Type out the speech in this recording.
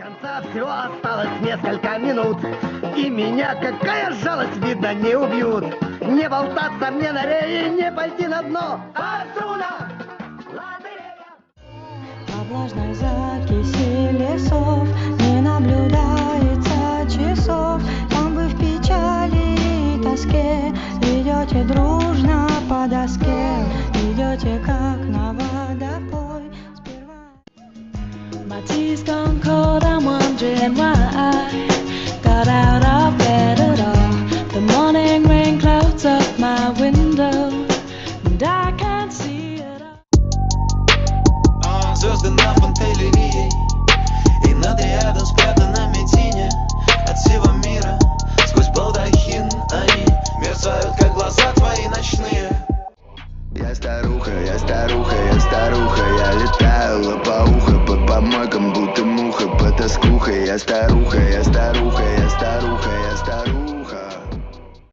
конца всего осталось несколько минут, и меня, какая жалость, видно, не убьют. Не болтаться мне на рее, не пойти на дно. Фортуна! По влажной закиси лесов не наблюдается часов. Там вы в печали и тоске идете дружно по доске, идете как на водопой. My tea's gone cold, I'm wondering why I got out of bed at all. The morning rain clouds up my window, and I can't see it all. Звезды на фонтелерии, и над рядом спрятанными тени от всего мира. Сквозь балдахин они мерцают, как глаза твои ночные. Я старуха, я старуха, я старуха, я летаю лопоуха по помойкам, будто муха по тоскухой. Я старуха, я старуха.